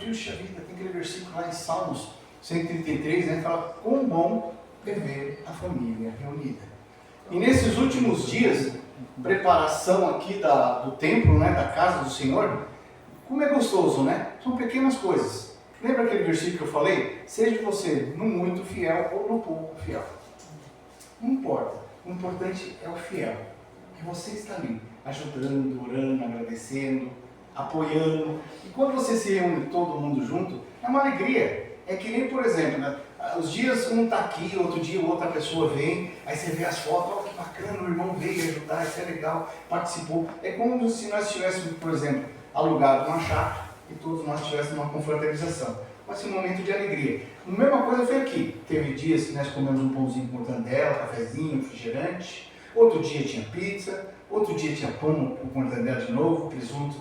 puxa vida, tem aquele versículo lá em Salmos 133, né? Fala, quão bom é ver a família reunida. E nesses últimos dias, preparação aqui do templo, né? Da casa do Senhor, como é gostoso, né? São pequenas coisas. Lembra aquele versículo que eu falei? Seja você no muito fiel ou no pouco fiel. Não importa. O importante é o fiel. Que você está ali, ajudando, orando, agradecendo, apoiando. E quando você se reúne todo mundo junto, é uma alegria. É que nem, por exemplo, né? Os dias um está aqui, outro dia outra pessoa vem, aí você vê as fotos, oh, que bacana, o irmão veio ajudar, isso é legal, participou. É como se nós tivéssemos, por exemplo, alugado uma chácara e todos nós tivéssemos uma confraternização. Mas um momento de alegria. A mesma coisa foi aqui. Teve dias que nós comemos um pãozinho com mortandela, cafezinho, refrigerante. Outro dia tinha pizza. Outro dia tinha pão com mortandela de novo, presunto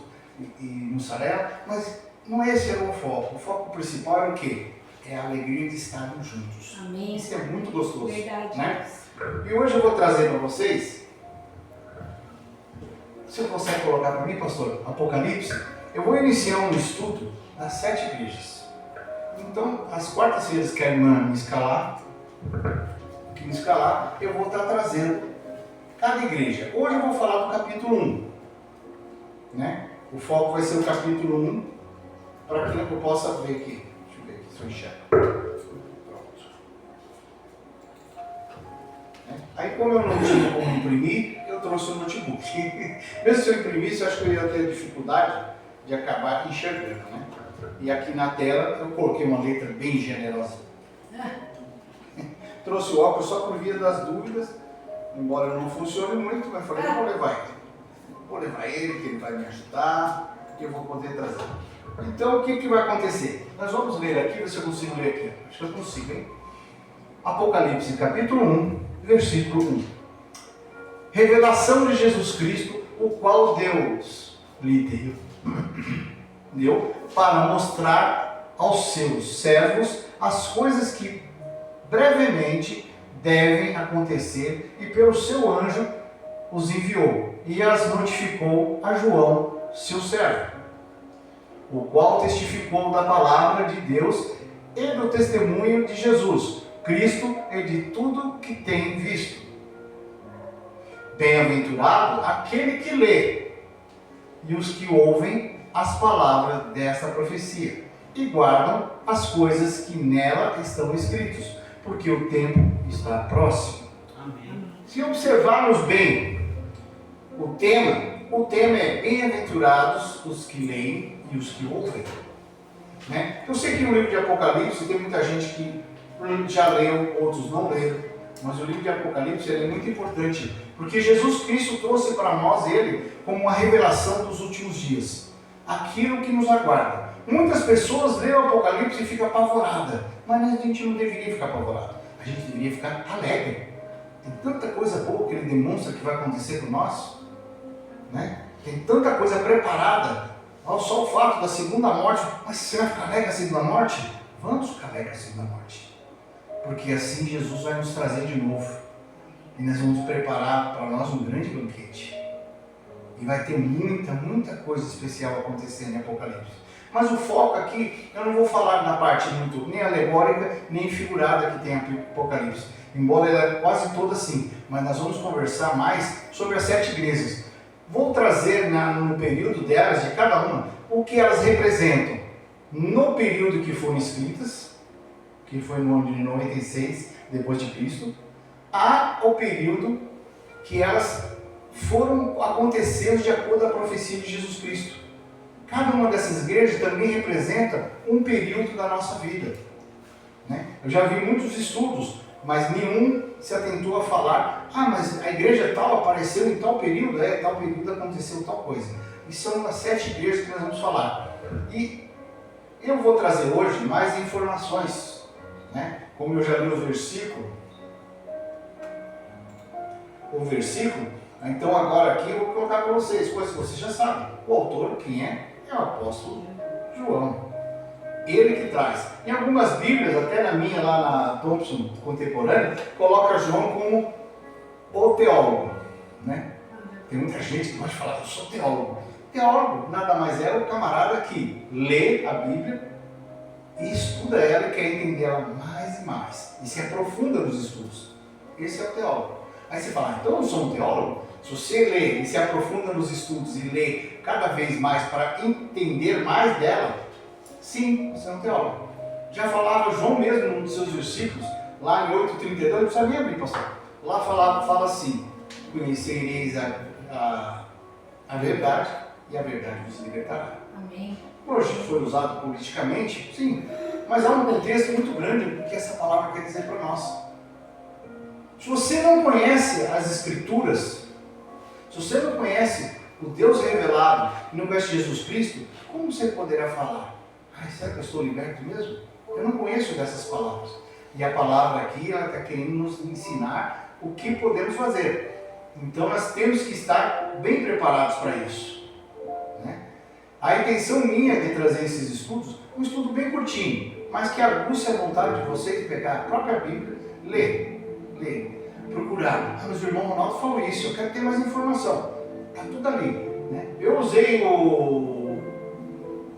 e mussarela. Mas não esse era o foco. O foco principal era o quê? É a alegria de estarmos juntos. Amém. Isso é muito gostoso. Verdade. Né? E hoje eu vou trazer para vocês. Você consegue colocar para mim, pastor? Apocalipse. Eu vou iniciar um estudo das 7 igrejas. Então, as quartas-feiras que a irmã me escalar, eu vou estar trazendo cada igreja. Hoje eu vou falar do capítulo 1. Né? O foco vai ser o capítulo 1, para que eu possa ver aqui. Deixa eu ver aqui se eu enxergo. Pronto. Aí, como eu não tinha como imprimir, eu trouxe o notebook. Mesmo se eu imprimisse, eu acho que eu ia ter dificuldade de acabar enxergando, né? E aqui na tela eu coloquei uma letra bem generosa. Trouxe o óculos só por via das dúvidas, embora não funcione muito, mas falei, eu vou levar ele. Vou levar ele, que ele vai me ajudar, e eu vou poder trazer. Então, o que vai acontecer? Nós vamos ler aqui, ver se eu consigo ler aqui. Acho que eu consigo, hein? Apocalipse, capítulo 1, versículo 1. Revelação de Jesus Cristo, o qual Deus lhe deu para mostrar aos seus servos as coisas que brevemente devem acontecer, e pelo seu anjo os enviou e as notificou a João, seu servo, o qual testificou da palavra de Deus e do testemunho de Jesus Cristo e de tudo que tem visto. Bem-aventurado aquele que lê e os que ouvem as palavras desta profecia e guardam as coisas que nela estão escritas, porque o tempo está próximo. Amém. Se observarmos bem o tema é bem-aventurados os que leem e os que ouvem. Né? Eu sei que no livro de Apocalipse tem muita gente que já leu, outros não leram, mas o livro de Apocalipse é muito importante, porque Jesus Cristo trouxe para nós ele como uma revelação dos últimos dias, aquilo que nos aguarda. Muitas pessoas leem o Apocalipse e ficam apavoradas, mas a gente não deveria ficar apavorado, a gente deveria ficar alegre. Tem tanta coisa boa que ele demonstra que vai acontecer com nós, né? Tem tanta coisa preparada. Olha só o fato da segunda morte. Mas você vai ficar alegre a segunda morte? Vamos ficar alegre a segunda morte, porque assim Jesus vai nos trazer de novo e nós vamos preparar para nós um grande banquete e vai ter muita coisa especial acontecendo em Apocalipse. Mas o foco aqui, eu não vou falar na parte muito nem alegórica nem figurada que tem Apocalipse, embora ela é quase toda assim, mas nós vamos conversar mais sobre as 7 igrejas. Vou trazer no período delas, de cada uma, o que elas representam no período que foram escritas, que foi no ano de 96 depois de Cristo, ao período que elas foram acontecendo de acordo com a profecia de Jesus Cristo. Cada uma dessas igrejas também representa um período da nossa vida, né? Eu já vi muitos estudos, mas nenhum se atentou a falar, mas a igreja tal apareceu em tal período, tal período aconteceu tal coisa. E são as 7 igrejas que nós vamos falar. E eu vou trazer hoje mais informações, né? Como eu já li o versículo, então agora aqui eu vou colocar para vocês, coisas que vocês já sabem. O autor, quem é? É o apóstolo João. Ele que traz. Em algumas bíblias, até na minha lá na Thompson Contemporânea, coloca João como o teólogo, né? Tem muita gente que pode falar, eu sou teólogo. Teólogo nada mais é o camarada que lê a Bíblia e estuda ela e quer entender ela mais e mais. E se aprofunda nos estudos. Esse é o teólogo. Aí você fala, então eu sou um teólogo? Se você lê e se aprofunda nos estudos e lê cada vez mais para entender mais dela, sim, você é um teólogo. Já falava João mesmo num dos seus versículos, lá em 8,32, não precisa nem abrir, pastor. Lá fala assim, conhecereis a verdade e a verdade vos libertará. Amém. Hoje foi usado politicamente, sim, mas há um contexto muito grande do que essa palavra quer dizer para nós. Se você não conhece as Escrituras, se você não conhece o Deus revelado e não conhece Jesus Cristo, como você poderá falar? Será que eu estou liberto mesmo? Eu não conheço dessas palavras. E a palavra aqui, ela está querendo nos ensinar o que podemos fazer. Então nós temos que estar bem preparados para isso. Né? A intenção minha de trazer esses estudos, um estudo bem curtinho, mas que aguce a vontade de vocês de pegar a própria Bíblia, ler, procurar. Mas o irmão Ronaldo falou isso, eu quero ter mais informação. Está tudo ali. Né? Eu usei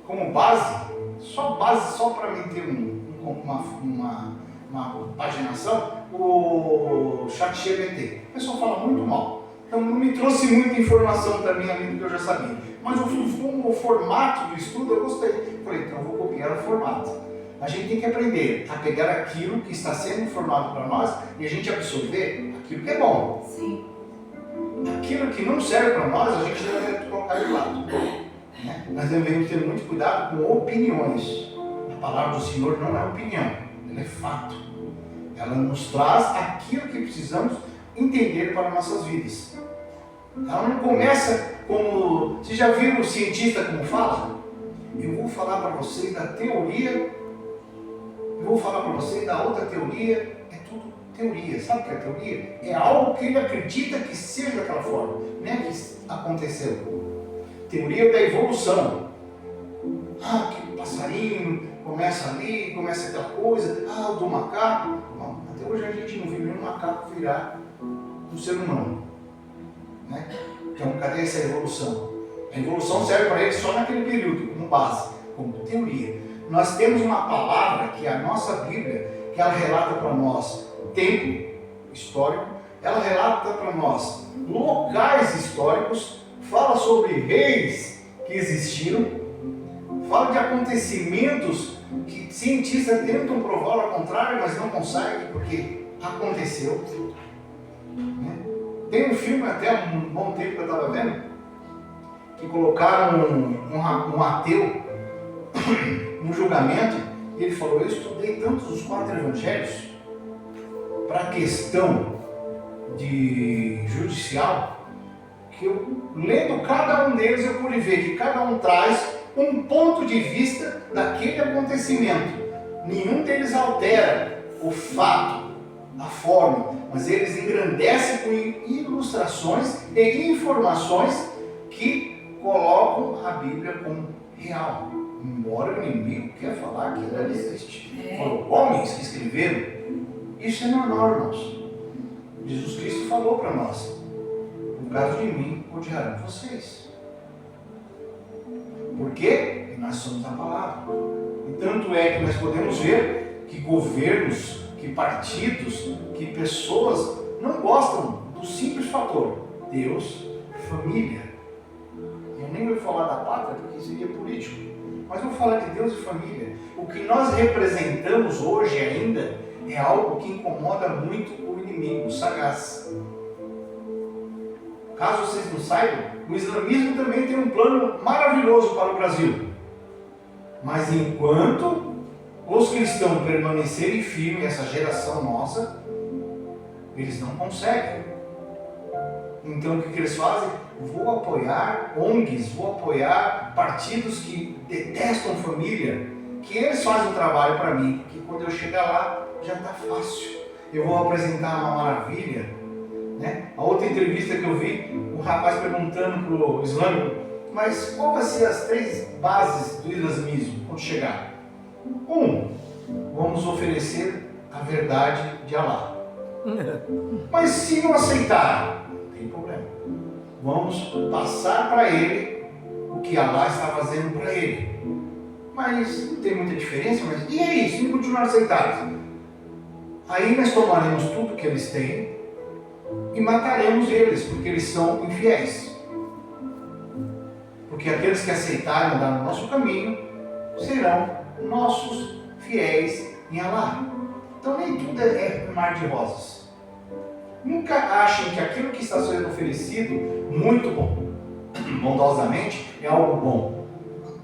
como base só para me ter uma paginação, o ChatGPT. O pessoal fala muito mal. Então não me trouxe muita informação para mim, além do que eu já sabia. Mas o formato do estudo eu gostei. Falei, então eu vou copiar o formato. A gente tem que aprender a pegar aquilo que está sendo informado para nós e a gente absorver aquilo que é bom. Sim. Aquilo que não serve para nós, a gente deve colocar de lado. Né? Nós devemos ter muito cuidado com opiniões. A palavra do Senhor não é opinião, ela é fato. Ela nos traz aquilo que precisamos entender para nossas vidas. Ela não começa como... Vocês já viram o cientista como fala? Eu vou falar para vocês da teoria, eu vou falar para vocês da outra teoria. É tudo teoria. Sabe o que é teoria? É algo que ele acredita que seja daquela forma, não é que aconteceu. Teoria da evolução. Que o passarinho começa ali, começa aquela coisa. O do macaco. Não, até hoje a gente não viu nenhum macaco virar um ser humano. Né? Então, cadê essa evolução? A evolução serve para ele só naquele período, como base, como teoria. Nós temos uma palavra que é a nossa Bíblia, que ela relata para nós tempo histórico, ela relata para nós locais históricos, fala sobre reis que existiram, fala de acontecimentos que cientistas tentam provar ao contrário, mas não conseguem porque aconteceu. Tem um filme até há um bom tempo que eu estava vendo, que colocaram um ateu no julgamento, e ele falou, eu estudei tantos os 4 evangelhos para a questão de judicial, que eu, lendo cada um deles, eu pude ver que cada um traz um ponto de vista daquele acontecimento. Nenhum deles altera o fato, a forma, mas eles engrandecem com ilustrações e informações que colocam a Bíblia como real. Embora o inimigo quer falar que ela existe. Foram homens que escreveram. Isso é normal, irmãos. Jesus Cristo falou para nós, por causa de mim, odiarão vocês. Por quê? Porque nós somos a palavra. E tanto é que nós podemos ver que governos, que partidos, que pessoas não gostam do simples fator Deus, família. Eu nem vou falar da pátria porque seria político, mas vou falar de Deus e família. O que nós representamos hoje ainda é algo que incomoda muito o inimigo, o sagaz. Caso vocês não saibam, o islamismo também tem um plano maravilhoso para o Brasil. Mas enquanto os cristãos permanecerem firmes, essa geração nossa, eles não conseguem. Então o que eles fazem? Vou apoiar ONGs, vou apoiar partidos que detestam família, que eles fazem um trabalho para mim, porque quando eu chegar lá já está fácil. Eu vou apresentar uma maravilha. Né? A outra entrevista que eu vi, um rapaz perguntando para o islâmico, mas qual vai ser as 3 bases do islamismo quando chegar? 1, vamos oferecer a verdade de Alá. Mas se não aceitar, não tem problema. Vamos passar para ele que Allah está fazendo para ele. Mas não tem muita diferença, mas e é isso, não continuar aceitados. Aí nós tomaremos tudo que eles têm e mataremos eles, porque eles são infiéis. Porque aqueles que aceitarem andar no nosso caminho serão nossos fiéis em Allah. Então nem tudo é mar de rosas. Nunca achem que aquilo que está sendo oferecido, muito bom, bondosamente, é algo bom.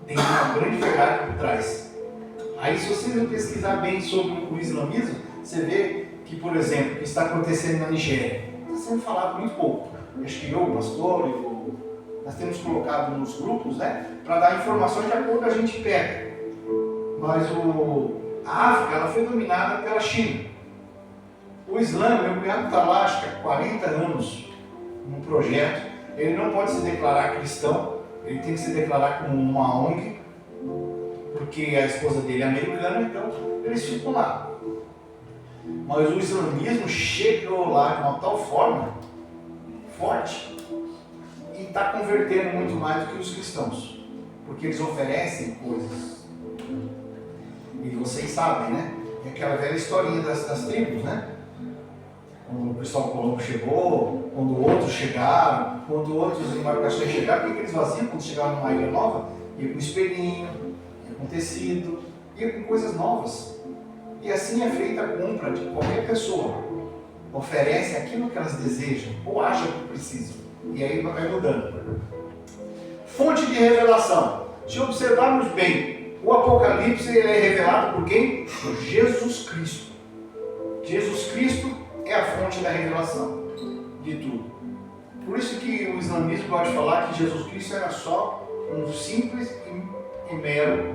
Tem uma grande verdade por trás. Aí se vocês pesquisar bem sobre o islamismo, você vê que, por exemplo, o que está acontecendo na Nigéria está sendo falado muito pouco. Acho que eu, o pastor, nós temos colocado nos grupos, né, para dar informações de acordo com a gente pega. Mas a África ela foi dominada pela China. O Islã, meu cunhado está lá, acho que há 40 anos, num projeto. Ele não pode se declarar cristão, ele tem que se declarar como uma ONG, porque a esposa dele é americana, então eles ficam lá. Mas o islamismo chegou lá de uma tal forma forte e está convertendo muito mais do que os cristãos, porque eles oferecem coisas. E vocês sabem, né? É aquela velha historinha das tribos, né? Quando o Cristóvão Colombo chegou, quando outros chegaram, quando outras embarcações chegaram, o que eles faziam quando chegavam numa ilha nova? Ia com espelhinho, ia com tecido, ia com coisas novas. E assim é feita a compra de qualquer pessoa. Oferece aquilo que elas desejam, ou acham que precisam. E aí vai mudando. Fonte de revelação. Se observarmos bem, o Apocalipse ele é revelado por quem? Por Jesus Cristo. Jesus Cristo é a fonte da revelação de tudo. Por isso que o islamismo pode falar que Jesus Cristo era só um simples e mero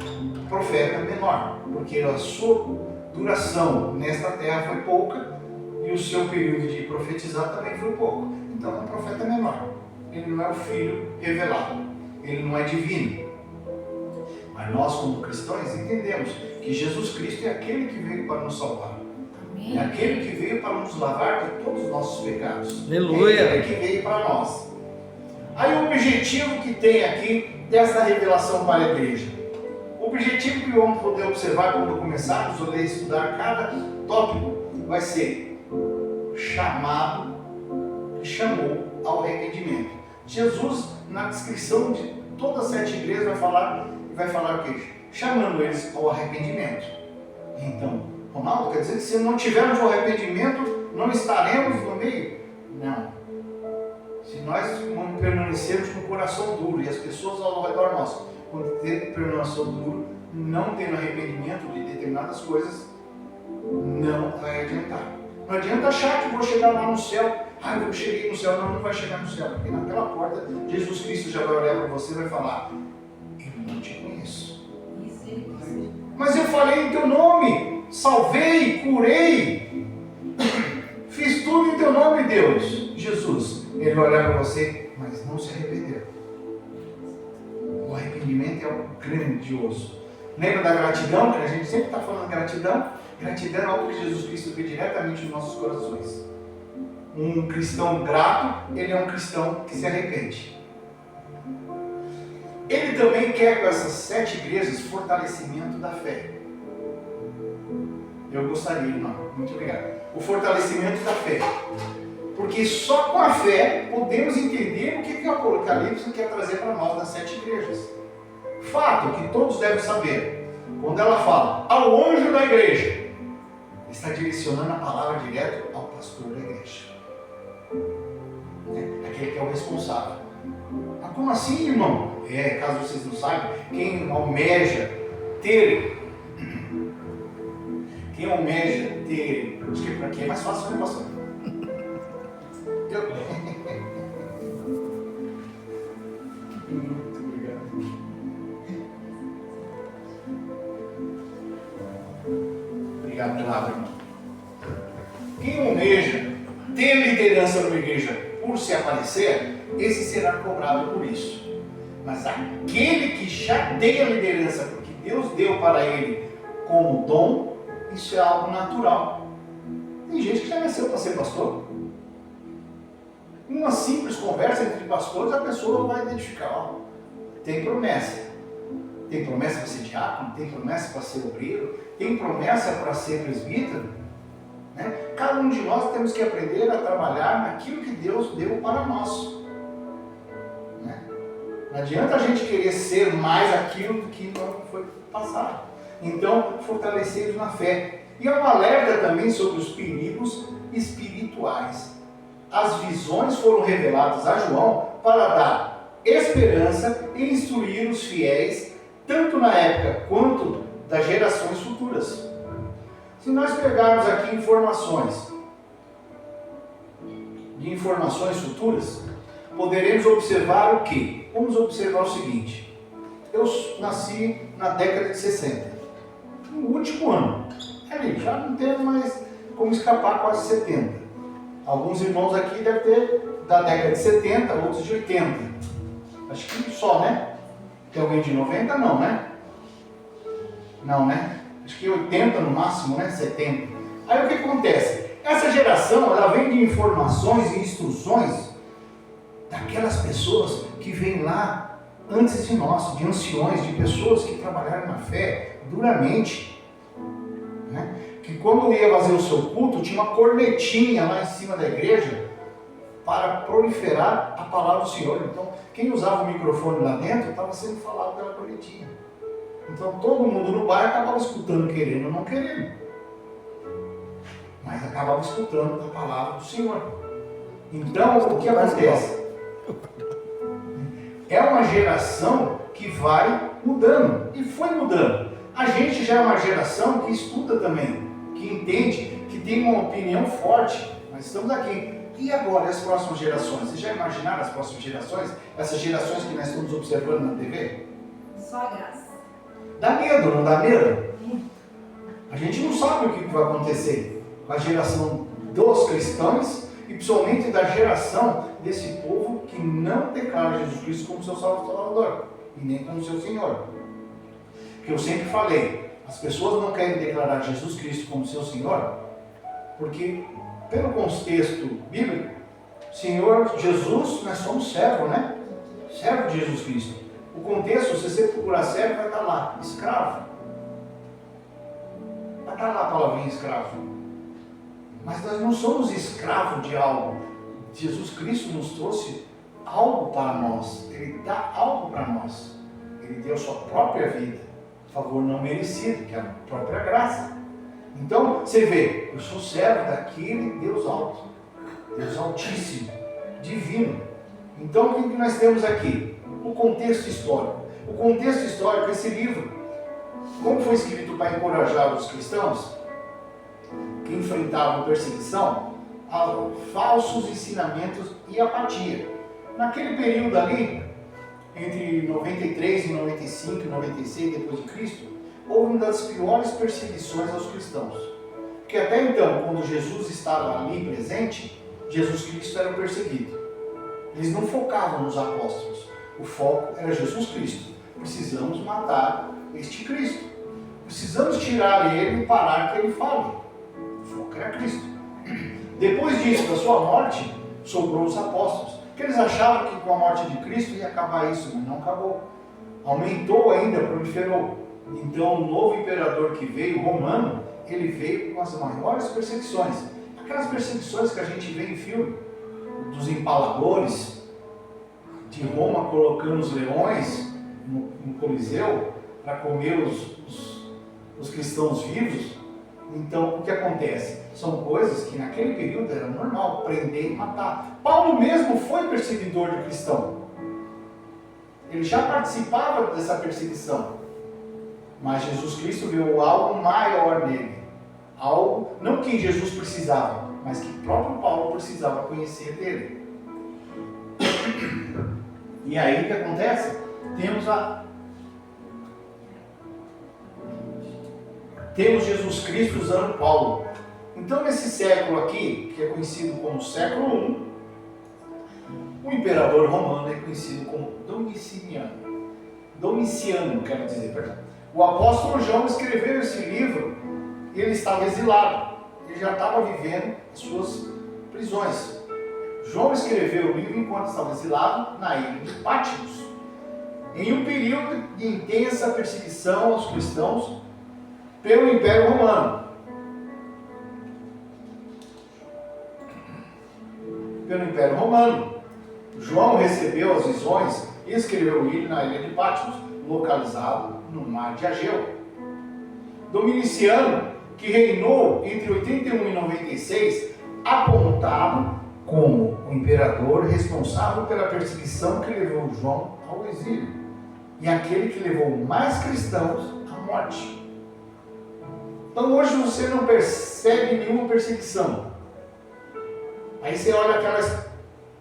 profeta menor, porque a sua duração nesta terra foi pouca e o seu período de profetizar também foi pouco. Então é um profeta menor. Ele não é o filho revelado, ele não é divino. Mas nós, como cristãos, entendemos que Jesus Cristo é aquele que veio para nos salvar. É aquele que veio para nos lavar de todos os nossos pecados. Aleluia! É aquele que veio para nós. Aí o objetivo que tem aqui dessa revelação para a igreja. O objetivo que vamos poder observar quando começarmos a estudar cada tópico vai ser chamado e chamou ao arrependimento. Jesus, na descrição de todas as 7 igrejas, vai falar o quê? Chamando eles ao arrependimento. Então, Ronaldo, quer dizer que se não tivermos o arrependimento, não estaremos no meio? Não. Se nós permanecermos com o coração duro e as pessoas ao redor nosso, quando ter coração duro, não tendo arrependimento de determinadas coisas, não vai adiantar. Não adianta achar que vou chegar lá no céu. Eu cheguei no céu. Não, não vai chegar no céu. Porque naquela porta, Jesus Cristo já vai olhar para você e vai falar: eu não te conheço. Mas eu falei em teu nome, salvei, curei, fiz tudo em teu nome, Deus. Jesus, ele vai olhar para você, mas não se arrependeu. O arrependimento é algo grandioso. Lembra da gratidão, que a gente sempre está falando de gratidão? Gratidão é algo que Jesus Cristo vê diretamente nos nossos corações. Um cristão grato, ele é um cristão que se arrepende. Ele também quer, com essas 7 igrejas, fortalecimento da fé. Eu gostaria, irmão. Muito obrigado. O fortalecimento da fé. Porque só com a fé podemos entender o que o Apocalipse quer trazer para nós das 7 igrejas. Fato que todos devem saber. Quando ela fala ao anjo da igreja, está direcionando a palavra direto ao pastor da igreja. Aquele que é o responsável. Mas como assim, irmão? Caso vocês não saibam, quem almeja ter, acho que para quem é mais fácil, né, pastor? Muito obrigado. Obrigado pela água, irmão. Quem almeja ter liderança numa igreja por se aparecer, esse será cobrado por isso. Mas aquele que já tem a liderança, porque Deus deu para ele como dom, isso é algo natural. Tem gente que já nasceu para ser pastor. Uma simples conversa entre pastores, a pessoa vai identificar: Tem promessa. Tem promessa para ser diácono, tem promessa para ser obreiro, tem promessa para ser presbítero. Né? Cada um de nós temos que aprender a trabalhar naquilo que Deus deu para nós. Né? Não adianta a gente querer ser mais aquilo do que não foi passado. Então, fortalecemos na fé. E é um alerta também sobre os perigos espirituais. As visões foram reveladas a João para dar esperança e instruir os fiéis, tanto na época quanto das gerações futuras. Se nós pegarmos aqui informações de informações futuras, poderemos observar o quê? Vamos observar o seguinte: eu nasci na década de 60, no último ano, ali, já não temos mais como escapar, quase 70. Alguns irmãos aqui devem ter da década de 70, outros de 80. Acho que só, né? Tem alguém de 90? Não, né? Não, né? Acho que 80 no máximo, né? 70. Aí o que acontece? Essa geração, ela vem de informações e instruções daquelas pessoas que vêm lá antes de nós, de anciões, de pessoas que trabalharam na fé duramente. Né? Que quando ia fazer o seu culto, tinha uma cornetinha lá em cima da igreja para proliferar a palavra do Senhor. Então, quem usava o microfone lá dentro estava sendo falado pela cornetinha. Então, todo mundo no bar acabava escutando, querendo ou não querendo. Mas acabava escutando a palavra do Senhor. Então, o que acontece? É uma geração que vai mudando. E foi mudando. A gente já é uma geração que estuda também, que entende, que tem uma opinião forte. Nós estamos aqui. E agora, as próximas gerações? Vocês já imaginaram as próximas gerações? Essas gerações que nós estamos observando na TV? Só a graça. Dá medo, não dá medo? A gente não sabe o que vai acontecer com a geração dos cristãos e principalmente da geração desse povo que não declara Jesus Cristo como seu Salvador e nem como seu Senhor. Que eu sempre falei, as pessoas não querem declarar Jesus Cristo como seu Senhor porque, pelo contexto bíblico, Senhor Jesus, nós somos servo, né? Servo de Jesus Cristo. O contexto, se você procurar servo, vai estar lá, escravo. Vai estar lá a palavrinha escravo. Mas nós não somos escravos de algo. Jesus Cristo nos trouxe algo para nós. Ele dá algo para nós. Ele deu a sua própria vida. Favor não merecido, que é a própria graça. Então, você vê, eu sou servo daquele Deus alto. Deus altíssimo, divino. Então, o que nós temos aqui? O contexto histórico. O contexto histórico, esse livro, como foi escrito para encorajar os cristãos que enfrentavam perseguição, a falsos ensinamentos e apatia. Naquele período ali, entre 93 e 95 e 96 depois de Cristo, houve uma das piores perseguições aos cristãos. Porque até então, quando Jesus estava ali presente, Jesus Cristo era o perseguido. Eles não focavam nos apóstolos. O foco era Jesus Cristo. Precisamos matar este Cristo. Precisamos tirar ele e parar que ele fale. O foco era Cristo. Depois disso, da sua morte, sobrou os apóstolos. Porque eles achavam que com a morte de Cristo ia acabar isso, mas não acabou. Aumentou ainda, proliferou. Então o novo imperador que veio, romano, ele veio com as maiores perseguições. Aquelas perseguições que a gente vê em filme, dos empaladores, de Roma colocando os leões no Coliseu para comer os cristãos vivos. Então, o que acontece? São coisas que naquele período era normal, prender e matar. Paulo mesmo foi perseguidor de cristão. Ele já participava dessa perseguição. Mas Jesus Cristo viu algo maior nele. Algo, não que Jesus precisava, mas que próprio Paulo precisava conhecer dele. E aí o que acontece? Temos Jesus Cristo usando Paulo. Então nesse século aqui, que é conhecido como século I, o imperador romano é conhecido como Domiciano, quero dizer, perdão. O apóstolo João escreveu esse livro e ele estava exilado. Ele já estava vivendo as suas prisões. João escreveu o livro enquanto estava exilado na ilha de Patmos. em um período de intensa perseguição aos cristãos pelo Império Romano. Pelo Império Romano. João recebeu as visões e escreveu ele na ilha de Patmos, localizado no mar de Egeu. Domiciano, que reinou entre 81 e 96, apontado como o imperador responsável pela perseguição que levou João ao exílio e aquele que levou mais cristãos à morte. Então hoje você não percebe nenhuma perseguição. Aí você olha aquelas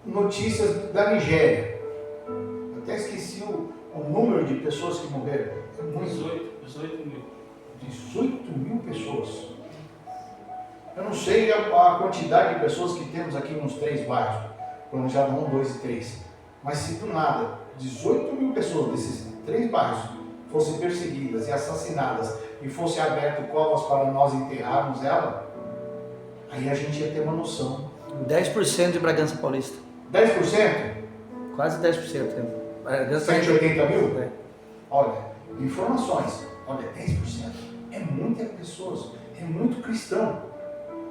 notícias da Nigéria. Eu até esqueci o número de pessoas que morreram. 18 mil. 18 mil pessoas. Eu não sei a quantidade de pessoas que temos aqui nos 3 bairros, planejado 1, 2 e 3. Mas se do nada 18 mil pessoas desses 3 bairros fossem perseguidas e assassinadas e fosse aberto covas para nós enterrarmos ela, aí a gente ia ter uma noção. 10% de Bragança Paulista. 10%? Quase 10%. 180 mil? É. Olha, informações. Olha, 10%. É muitas pessoas. É muito cristão.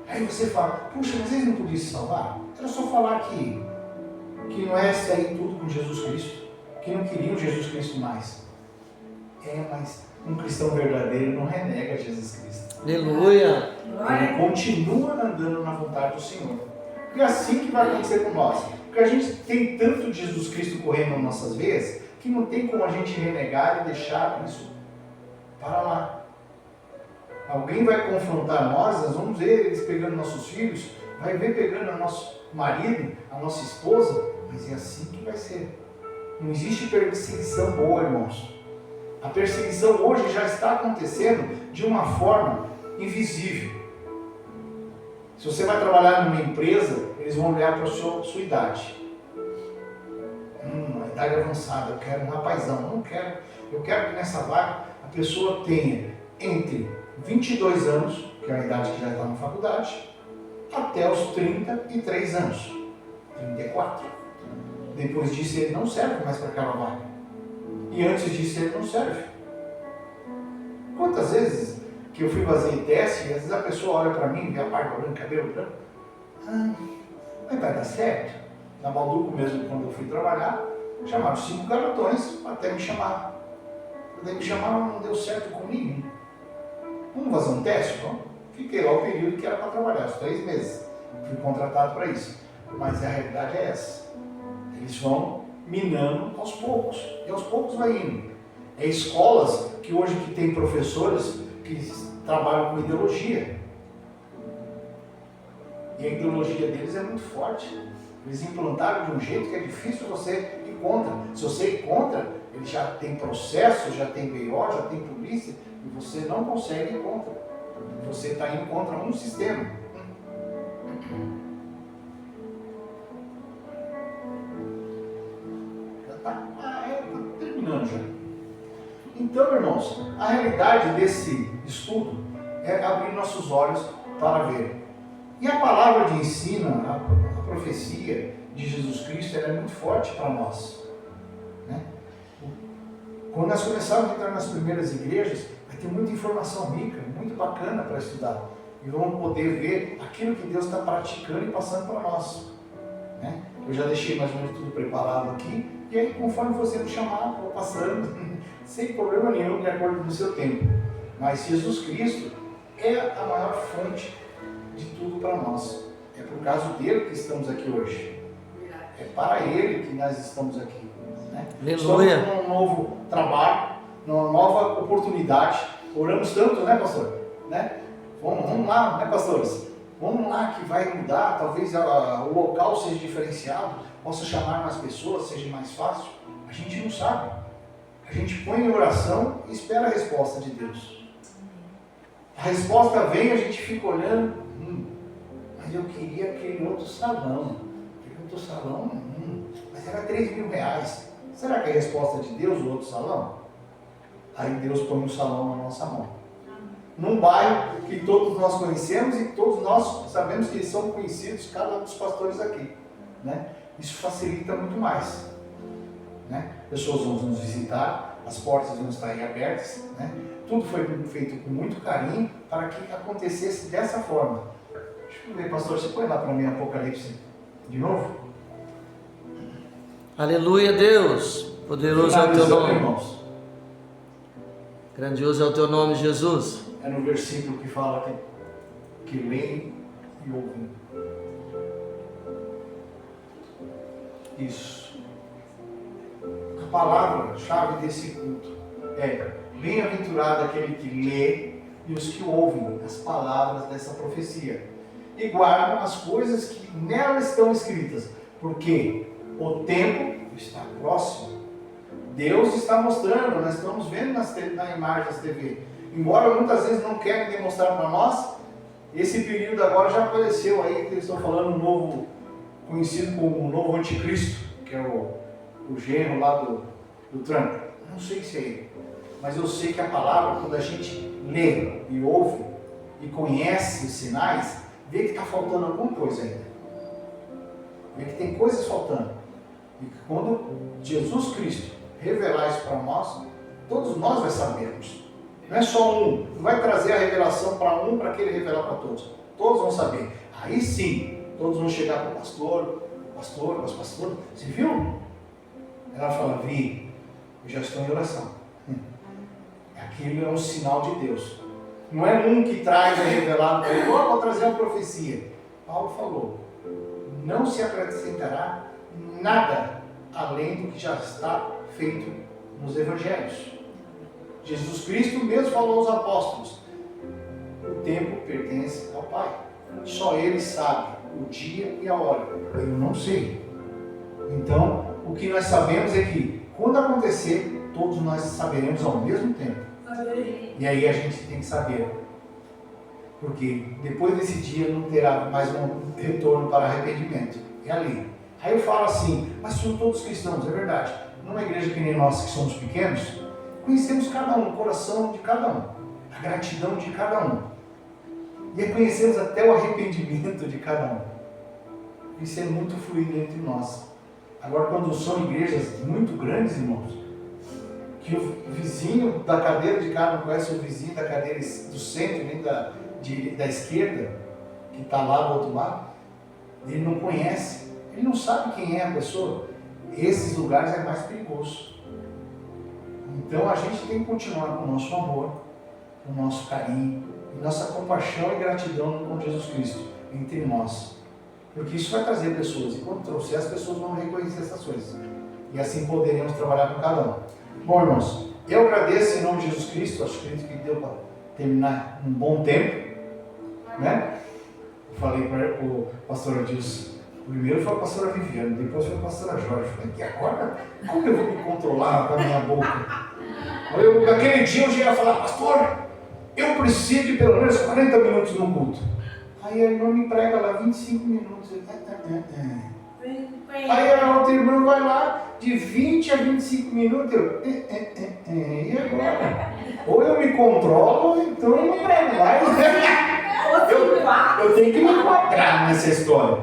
Aí você fala, puxa, mas eles não podiam se salvar? Era só falar que não é sair tudo com Jesus Cristo. Que não queriam Jesus Cristo mais. Mas um cristão verdadeiro não renega Jesus Cristo. Aleluia! Ele continua andando na vontade do Senhor. E é assim que vai acontecer com nós. Porque a gente tem tanto de Jesus Cristo correndo nas nossas veias, que não tem como a gente renegar e deixar isso para lá. Alguém vai confrontar nós vamos ver eles pegando nossos filhos, vai ver pegando o nosso marido, a nossa esposa, mas é assim que vai ser. Não existe perseguição boa, irmãos. A perseguição hoje já está acontecendo de uma forma invisível. Se você vai trabalhar numa empresa, eles vão olhar para a sua idade. Uma idade avançada, eu quero um rapazão. Não quero. Eu quero que nessa vaga a pessoa tenha entre 22 anos, que é a idade que já está na faculdade, até os 33 anos. 34. Depois disso ele não serve mais para aquela vaga. E antes disso ele não serve. Quantas vezes que eu fui fazer teste, e às vezes a pessoa olha para mim, vê a barba branca, cabelo branco, mas vai dar certo. Na Balduco mesmo, quando eu fui trabalhar, chamaram 5 garotões até me chamar. Quando me chamaram, não deu certo comigo. Vamos fazer um teste? Vamos. Fiquei lá o período que era para trabalhar, os 3 meses. Fui contratado para isso. Mas a realidade é essa. Eles vão minando aos poucos. E aos poucos vai indo. É escolas que hoje que tem professores que trabalham com ideologia. E a ideologia deles é muito forte. Eles implantaram de um jeito que é difícil você ir contra. Se você ir contra, ele já tem processo, já tem BO, já tem polícia, e você não consegue ir contra. Você está indo contra um sistema. Já está terminando já. Então, irmãos, a realidade desse estudo é abrir nossos olhos para ver. E a palavra de ensino, a profecia de Jesus Cristo, ela é muito forte para nós. Né? Quando nós começarmos a entrar nas primeiras igrejas, vai ter muita informação rica, muito bacana para estudar. E vamos poder ver aquilo que Deus está praticando e passando para nós. Né? Eu já deixei mais ou menos tudo preparado aqui, e aí conforme você me chamar, vou passando, sem problema nenhum, de acordo com o seu tempo. Mas Jesus Cristo é a maior fonte de tudo para nós. É por causa dele que estamos aqui hoje. É para ele que nós estamos aqui. Né? Aleluia. Estamos num novo trabalho, numa nova oportunidade. Oramos tanto, né, pastor? Né? Vamos lá, né, pastores? Vamos lá que vai mudar, talvez o local seja diferenciado, possa chamar mais pessoas, seja mais fácil. A gente não sabe. A gente põe em oração e espera a resposta de Deus. A resposta vem, a gente fica olhando, mas eu queria aquele outro salão. Aquele outro salão, mas era R$3.000. Será que é a resposta de Deus, o outro salão? Aí Deus põe um salão na nossa mão. Num bairro que todos nós conhecemos e todos nós sabemos que são conhecidos, cada um dos pastores aqui. Né? Isso facilita muito mais. né? Pessoas vão nos visitar, as portas vão estar aí abertas, né? Tudo foi feito com muito carinho para que acontecesse dessa forma. Deixa eu ver, pastor, você põe lá para mim Apocalipse de novo? Aleluia, Deus. Poderoso é o teu Finalizando, nome. irmãos. Grandioso é o teu nome, Jesus. É no versículo que fala que leem e ouvem. Isso. A palavra-chave desse culto é: bem-aventurado aquele que lê e os que ouvem as palavras dessa profecia e guardam as coisas que nela estão escritas, porque o tempo está próximo. Deus está mostrando, nós estamos vendo na imagem das TV. Embora muitas vezes não querem demonstrar para nós, esse período agora já apareceu aí, que eles estão falando um novo, conhecido como o novo anticristo, que é o genro lá do Trump. Não sei se é ele, mas eu sei que a palavra, quando a gente lê e ouve e conhece os sinais, vê que está faltando alguma coisa ainda. Vê que tem coisas faltando. E que quando Jesus Cristo revelar isso para nós, todos nós vai sabermos. Não é só um, não vai trazer a revelação para um para que ele revelar para todos. Todos vão saber. Aí sim, todos vão chegar para o pastor, pastor, você viu? Ela fala: vi, eu já estou em oração. Aquilo é um sinal de Deus. Não é um que traz a revelado para ele: vou trazer uma profecia. Paulo falou: não se acrescentará nada além do que já está feito nos evangelhos. Jesus Cristo mesmo falou aos apóstolos: o tempo pertence ao Pai. Só Ele sabe o dia e a hora. Eu não sei. Então, o que nós sabemos é que, quando acontecer, todos nós saberemos ao mesmo tempo. E aí a gente tem que saber. Porque depois desse dia não terá mais um retorno para arrependimento. É ali. Aí eu falo assim: mas são todos cristãos, é verdade. Numa igreja que nem nós, que somos pequenos, conhecemos cada um, o coração de cada um, a gratidão de cada um. E reconhecemos até o arrependimento de cada um. Isso é muito fluido entre nós. Agora, quando são igrejas muito grandes, irmãos, que o vizinho da cadeira de cá não conhece o vizinho da cadeira do centro, nem da esquerda, que está lá do outro lado, ele não conhece, ele não sabe quem é a pessoa. Esses lugares é mais perigoso. Então a gente tem que continuar com o nosso amor, com o nosso carinho, e nossa compaixão e gratidão com Jesus Cristo entre nós. Porque isso vai trazer pessoas, e quando trouxer, as pessoas vão reconhecer essas coisas. E assim poderemos trabalhar com cada um. Bom, irmãos, eu agradeço em nome de Jesus Cristo, acho que deu para terminar um bom tempo, né? Eu falei para o pastor Adilson, primeiro foi a pastora Viviane, depois foi a pastora Jorge. Eu falei: que agora, como eu vou me controlar com a minha boca? Aquele dia eu já ia falar: pastor, eu preciso de pelo menos 40 minutos no culto. Aí a irmã me prega lá 25 minutos. Aí a outra irmã vai lá de 20 a 25 minutos. E agora? Ou eu me controlo, ou então eu não prego mais. Eu tenho que me enquadrar nessa história,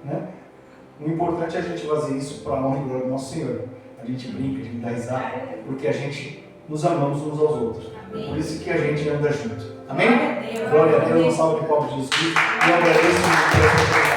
né? O importante é a gente fazer isso para a honra e glória do nosso Senhor. A gente brinca, a gente dá risada, porque a gente nos amamos uns aos outros. Amém. Por isso que a gente anda junto. Amém? Glória a Deus, um salve de palmas de Jesus Cristo. Eu agradeço muito.